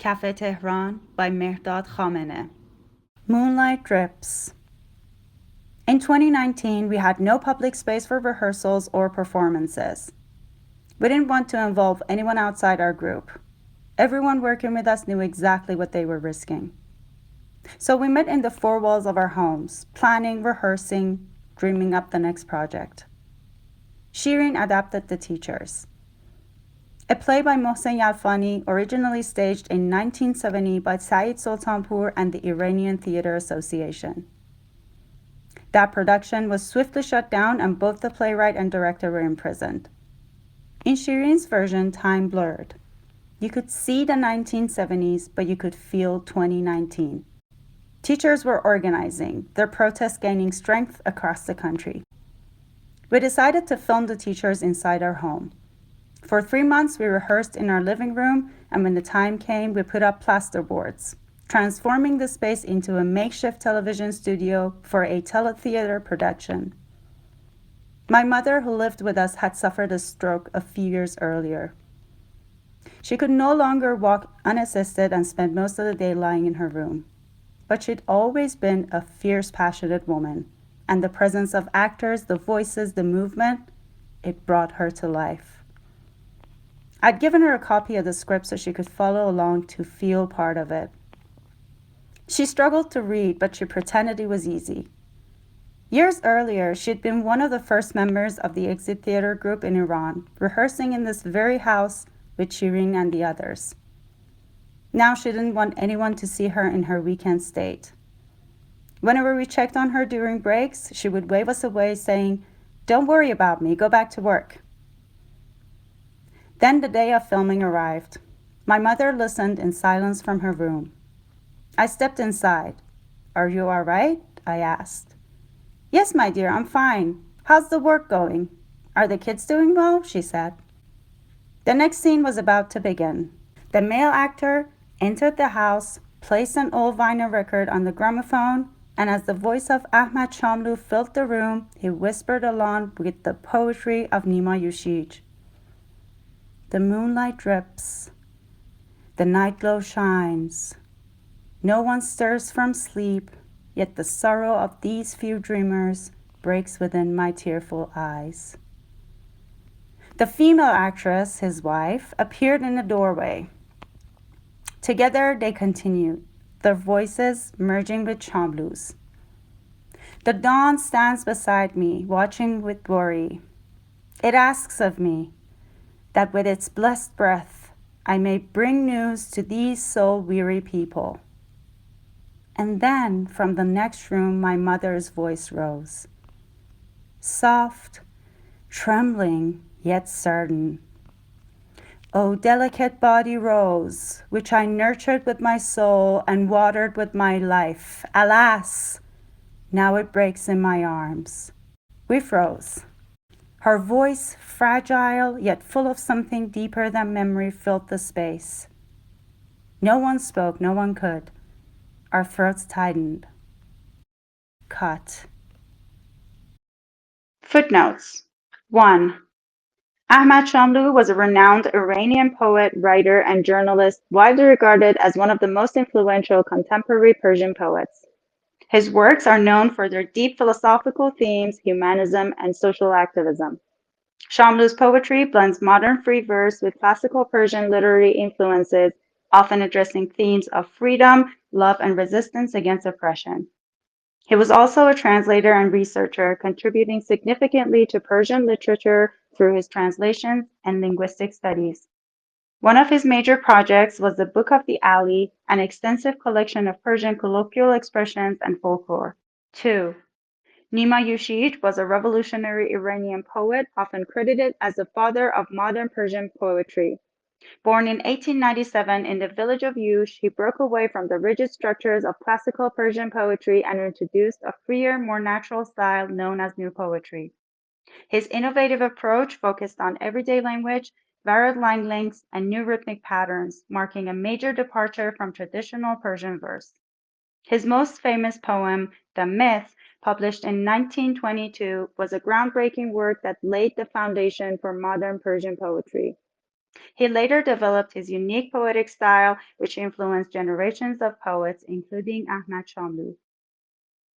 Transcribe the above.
Cafe Tehran by Mehrdad Khameneh. Moonlight Drips. In 2019, we had no public space for rehearsals or performances. We didn't want to involve anyone outside our group. Everyone working with us knew exactly what they were risking. So we met in the four walls of our homes, planning, rehearsing, dreaming up the next project. Shirin adapted The Teachers, a play by Mohsen Yalfani, originally staged in 1970 by Saeed Soltanpour and the Iranian Theatre Association. That production was swiftly shut down and both the playwright and director were imprisoned. In Shirin's version, time blurred. You could see the 1970s, but you could feel 2019. Teachers were organizing, their protests gaining strength across the country. We decided to film The Teachers inside our home. For 3 months, we rehearsed in our living room, and when the time came, we put up plasterboards, transforming the space into a makeshift television studio for a teletheater production. My mother, who lived with us, had suffered a stroke a few years earlier. She could no longer walk unassisted and spent most of the day lying in her room. But she'd always been a fierce, passionate woman, and the presence of actors, the voices, the movement, it brought her to life. I'd given her a copy of the script so she could follow along to feel part of it. She struggled to read, but she pretended it was easy. Years earlier, she'd been one of the first members of the Exit Theater group in Iran, rehearsing in this very house with Shirin and the others. Now she didn't want anyone to see her in her weekend state. Whenever we checked on her during breaks, she would wave us away saying, "Don't worry about me, go back to work." Then the day of filming arrived. My mother listened in silence from her room. I stepped inside. "Are you all right?" I asked. "Yes, my dear, I'm fine. How's the work going? Are the kids doing well?" she said. The next scene was about to begin. The male actor entered the house, placed an old vinyl record on the gramophone, and as the voice of Ahmad Shamlu filled the room, he whispered along with the poetry of Nima Yushij. The moonlight drips. The night glow shines. No one stirs from sleep, yet the sorrow of these few dreamers breaks within my tearful eyes. The female actress, his wife, appeared in the doorway. Together they continued, their voices merging with Shamlu's. The dawn stands beside me, watching with worry. It asks of me that with its blessed breath I may bring news to these soul-weary people. And then from the next room my mother's voice rose, soft, trembling, yet certain. O delicate body rose, which I nurtured with my soul and watered with my life. Alas, now it breaks in my arms. We froze. Her voice, fragile yet full of something deeper than memory, filled the space. No one spoke, no one could. Our throats tightened. Cut. Footnotes. 1. Ahmad Shamlu was a renowned Iranian poet, writer, and journalist, widely regarded as one of the most influential contemporary Persian poets. His works are known for their deep philosophical themes, humanism, and social activism. Shamlu's poetry blends modern free verse with classical Persian literary influences, often addressing themes of freedom, love, and resistance against oppression. He was also a translator and researcher, contributing significantly to Persian literature through his translations and linguistic studies. One of his major projects was the Book of the Ali, an extensive collection of Persian colloquial expressions and folklore. 2. Nima Yushij was a revolutionary Iranian poet, often credited as the father of modern Persian poetry. Born in 1897 in the village of Yush, he broke away from the rigid structures of classical Persian poetry and introduced a freer, more natural style known as New Poetry. His innovative approach focused on everyday language, varied line lengths, and new rhythmic patterns, marking a major departure from traditional Persian verse. His most famous poem, The Myth, published in 1922, was a groundbreaking work that laid the foundation for modern Persian poetry. He later developed his unique poetic style, which influenced generations of poets, including Ahmad Shamlou.